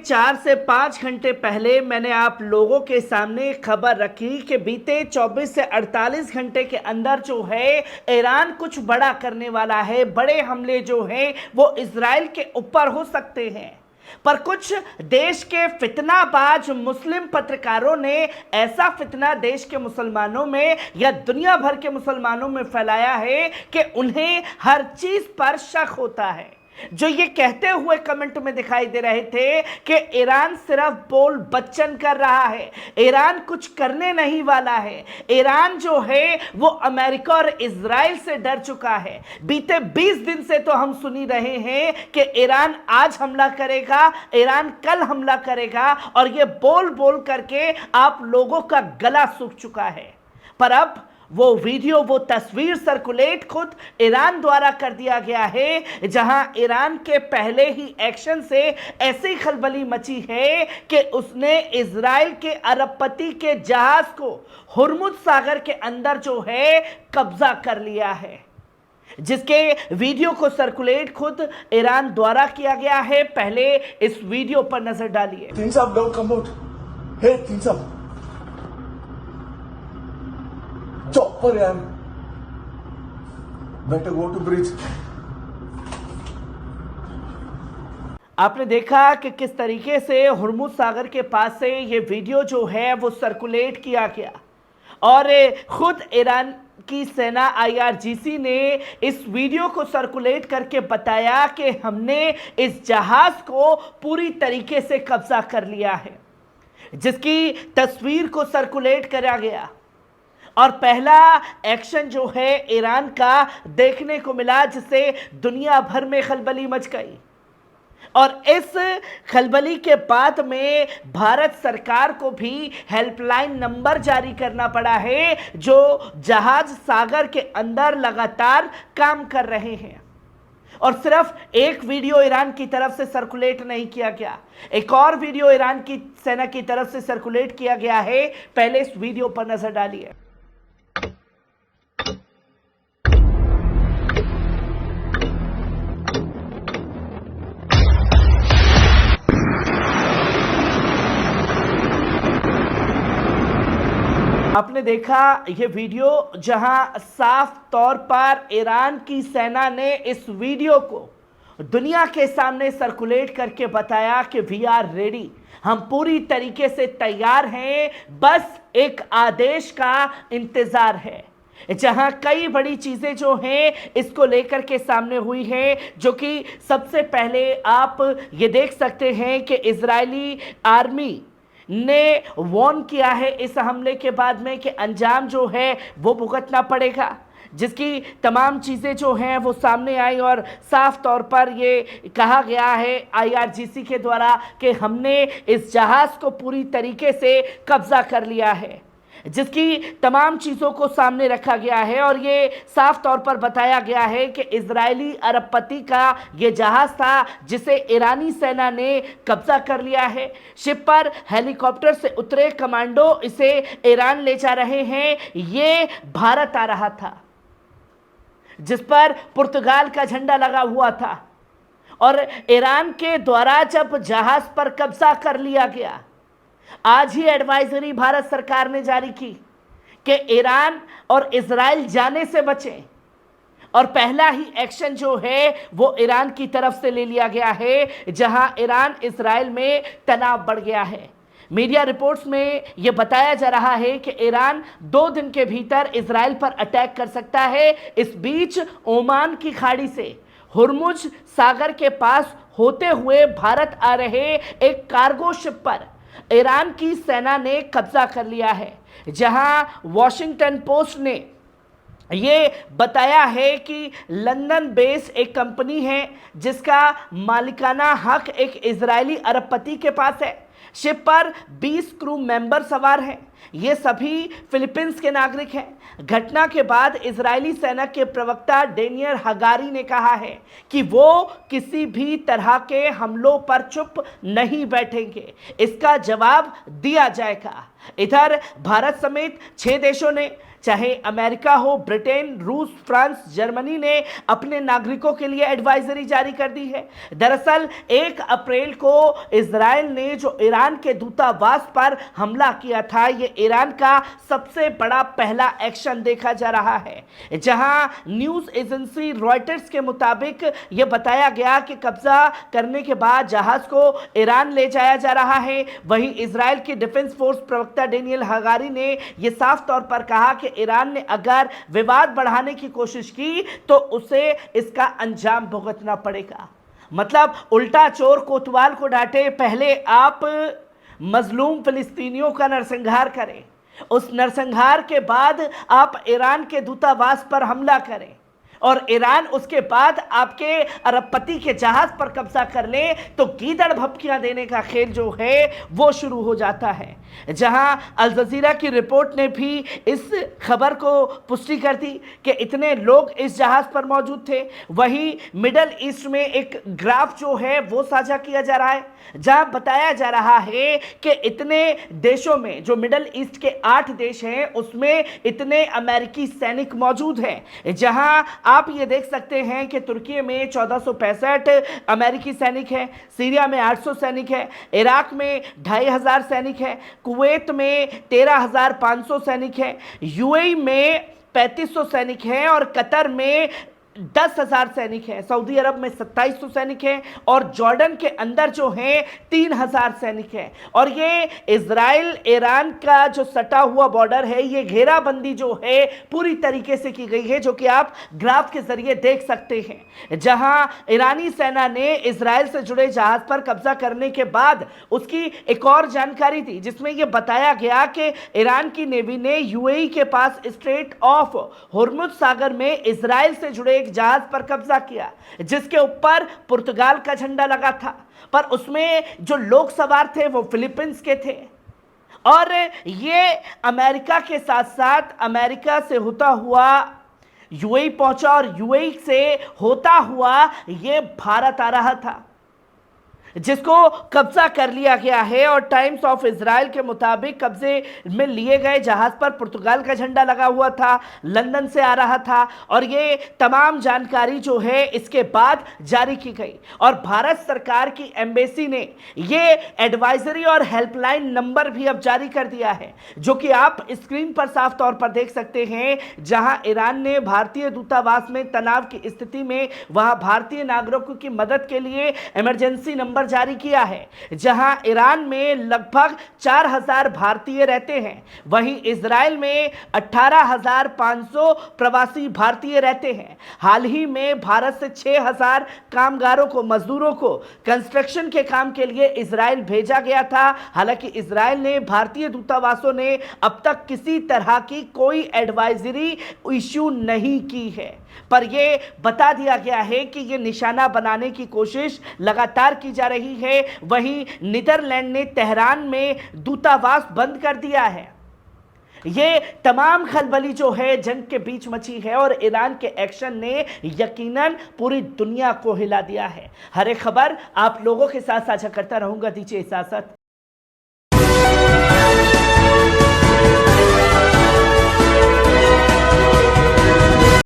4 से 5 घंटे पहले मैंने आप लोगों के सामने खबर रखी कि बीते 24 से 48 घंटे के अंदर जो है ईरान कुछ बड़ा करने वाला है। बड़े हमले जो हैं वो इजराइल के ऊपर हो सकते हैं। पर कुछ देश के फितनाबाज मुस्लिम पत्रकारों ने ऐसा फितना देश के मुसलमानों में या दुनिया भर के मुसलमानों में फैलाया है कि उन्हें हर चीज पर शक होता है। जो ये कहते हुए कमेंट में दिखाई दे रहे थे कि ईरान सिर्फ बोल बच्चन कर रहा है, ईरान कुछ करने नहीं वाला है, ईरान जो है वो अमेरिका और इजराइल से डर चुका है। बीते 20 दिन से तो हम सुनी रहे हैं कि ईरान आज हमला करेगा, ईरान कल हमला करेगा, और ये बोल बोल करके आप लोगों का गला सूख चुका है। पर अब वो वीडियो, वो तस्वीर सर्कुलेट खुद ईरान द्वारा कर दिया गया है, जहां ईरान के पहले ही एक्शन से ऐसी खलबली मची है कि उसने इजराइल के अरबपति के जहाज को हुर्मुज सागर के अंदर जो है कब्जा कर लिया है, जिसके वीडियो को सर्कुलेट खुद ईरान द्वारा किया गया है। पहले इस वीडियो पर नजर डालिए। Chopper, yaar. Better go to bridge. आपने देखा कि किस तरीके से हुर्मुज सागर के पास से ये वीडियो जो है वो सर्कुलेट किया गया, और खुद ईरान की सेना IRGC ने इस वीडियो को सर्कुलेट करके बताया कि हमने इस जहाज को पूरी तरीके से कब्जा कर लिया है, जिसकी तस्वीर को सर्कुलेट करा गया। और पहला एक्शन जो है ईरान का देखने को मिला, जिससे दुनिया भर में खलबली मच गई। और इस खलबली के बाद में भारत सरकार को भी हेल्पलाइन नंबर जारी करना पड़ा है, जो जहाज सागर के अंदर लगातार काम कर रहे हैं। और सिर्फ एक वीडियो ईरान की तरफ से सर्कुलेट नहीं किया गया, एक और वीडियो ईरान की सेना की तरफ से सर्कुलेट किया गया है। पहले इस वीडियो पर नजर डालिए। आपने देखा ये वीडियो, जहां साफ तौर पर ईरान की सेना ने इस वीडियो को दुनिया के सामने सर्कुलेट करके बताया कि वी आर रेडी, हम पूरी तरीके से तैयार हैं, बस एक आदेश का इंतजार है। जहां कई बड़ी चीजें जो हैं इसको लेकर के सामने हुई हैं, जो कि सबसे पहले आप ये देख सकते हैं कि इजरायली आर्मी ने वार्न किया है इस हमले के बाद में कि अंजाम जो है वो भुगतना पड़ेगा, जिसकी तमाम चीज़ें जो हैं वो सामने आई। और साफ तौर पर ये कहा गया है IRGC के द्वारा कि हमने इस जहाज़ को पूरी तरीके से कब्जा कर लिया है, जिसकी तमाम चीज़ों को सामने रखा गया है। और ये साफ तौर पर बताया गया है कि इजरायली अरबपति का ये जहाज़ था, जिसे ईरानी सेना ने कब्जा कर लिया है। शिप पर हेलीकॉप्टर से उतरे कमांडो इसे ईरान ले जा रहे हैं। ये भारत आ रहा था, जिस पर पुर्तगाल का झंडा लगा हुआ था। और ईरान के द्वारा जब जहाज़ पर कब्जा कर लिया गया, आज ही एडवाइजरी भारत सरकार ने जारी की कि ईरान और इजराइल जाने से बचें। और पहला ही एक्शन जो है वो ईरान की तरफ से ले लिया गया है, जहां ईरान इजराइल में तनाव बढ़ गया है। मीडिया रिपोर्ट्स में यह बताया जा रहा है कि ईरान 2 दिन के भीतर इजराइल पर अटैक कर सकता है। इस बीच ओमान की खाड़ी से हुर्मुज सागर के पास होते हुए भारत आ रहे एक कार्गो शिप पर ईरान की सेना ने कब्जा कर लिया है, जहां वॉशिंगटन पोस्ट ने ये बताया है कि लंदन बेस्ड एक कंपनी है जिसका मालिकाना हक एक इजरायली अरबपति के पास है। शिप पर 20 क्रू मेंबर सवार हैं। ये सभी फिलीपींस के नागरिक हैं। घटना के बाद इजरायली सेना के प्रवक्ता डेनियल हगारी ने कहा है कि वो किसी भी तरह के हमलों पर चुप नहीं बैठेंगे, इसका जवाब दिया जाएगा। इधर भारत समेत 6 देशों ने चाहे अमेरिका हो, ब्रिटेन, रूस, फ्रांस, जर्मनी ने अपने नागरिकों के लिए एडवाइजरी जारी कर दी है। दरअसल 1 अप्रैल को इजराइल ने जो ईरान के दूतावास पर हमला किया था, यह ईरान का सबसे बड़ा पहला एक्शन देखा जा रहा है, जहां न्यूज एजेंसी रॉयटर्स के मुताबिक यह बताया गया कि कब्जा करने के बाद जहाज को ईरान ले जाया जा रहा है। वहीं इजराइल की डिफेंस फोर्स प्रवक्ता डेनियल हगारी ने यह साफ तौर पर कहा कि ईरान ने अगर विवाद बढ़ाने की कोशिश की तो उसे इसका अंजाम भुगतना पड़ेगा। मतलब उल्टा चोर कोतवाल को डांटे, पहले आप मजलूम फिलिस्तीनियों का नरसंहार करें, उस नरसंहार के बाद आप ईरान के दूतावास पर हमला करें और ईरान उसके बाद आपके अरबपति के जहाज पर कब्जा कर ले, तो गीदड़ भपकियां देने का खेल जो है वो शुरू हो जाता है। जहां अल जजीरा की रिपोर्ट ने भी इस खबर को पुष्टि कर दी कि इतने लोग इस जहाज पर मौजूद थे। वहीं मिडल ईस्ट में एक ग्राफ जो है वो साझा किया जा रहा है, जहां बताया जा रहा है कि इतने देशों में, जो मिडल ईस्ट के 8 देश हैं, उसमें इतने अमेरिकी सैनिक मौजूद हैं। जहां आप ये देख सकते हैं कि तुर्की में 1465 अमेरिकी सैनिक हैं, सीरिया में 800 सैनिक है, इराक में 2500 सैनिक है, कुवैत में 13,500 सैनिक है, यूएई में 3500 सैनिक हैं और कतर में 10,000 सैनिक हैं, सऊदी अरब में 2700 सैनिक हैं और जॉर्डन के अंदर जो हैं 3,000 सैनिक हैं। और ये इजराइल ईरान का जो सटा हुआ बॉर्डर है, ये घेराबंदी जो है पूरी तरीके से की गई है, जो कि आप ग्राफ के जरिए देख सकते हैं। जहां ईरानी सेना ने इजराइल से जुड़े जहाज पर कब्जा करने के बाद उसकी एक और जानकारी दी, जिसमें यह बताया गया कि ईरान की नेवी ने यूएई के पास स्ट्रेट ऑफ होर्मुज सागर में इजराइल से जुड़े जहाज पर कब्जा किया, जिसके ऊपर पुर्तगाल का झंडा लगा था, पर उसमें जो लोग सवार थे वो फिलीपींस के थे। और ये अमेरिका के साथ साथ अमेरिका से होता हुआ यूएई पहुंचा और यूएई से होता हुआ ये भारत आ रहा था, जिसको कब्जा कर लिया गया है। और टाइम्स ऑफ इजराइल के मुताबिक कब्जे में लिए गए जहाज पर पुर्तगाल का झंडा लगा हुआ था, लंदन से आ रहा था और ये तमाम जानकारी जो है इसके बाद जारी की गई। और भारत सरकार की एम्बेसी ने ये एडवाइजरी और हेल्पलाइन नंबर भी अब जारी कर दिया है, जो कि आप स्क्रीन पर साफ तौर पर देख सकते हैं, जहां ईरान ने भारतीय दूतावास में तनाव की स्थिति में वहां भारतीय नागरिकों की मदद के लिए इमरजेंसी नंबर जारी किया है। जहां ईरान में लगभग 4,000 भारतीय रहते हैं, वहीं इजराइल में 18,500 प्रवासी भारतीय रहते हैं। हाल ही में भारत से 6,000 कामगारों को, मजदूरों को कंस्ट्रक्शन के काम के लिए इजराइल भेजा गया था। हालांकि इजराइल ने, भारतीय दूतावासों ने अब तक किसी तरह की कोई एडवाइजरी इश्यू नहीं की है, पर यह बता दिया गया है कि यह निशाना बनाने की कोशिश लगातार की जा रही है। वहीं नीदरलैंड ने तेहरान में दूतावास बंद कर दिया है। ये तमाम खलबली जो है जंग के बीच मची है और ईरान के एक्शन ने यकीनन पूरी दुनिया को हिला दिया है। हर एक खबर आप लोगों के साथ साझा करता रहूंगा, दीजिए इजाजत,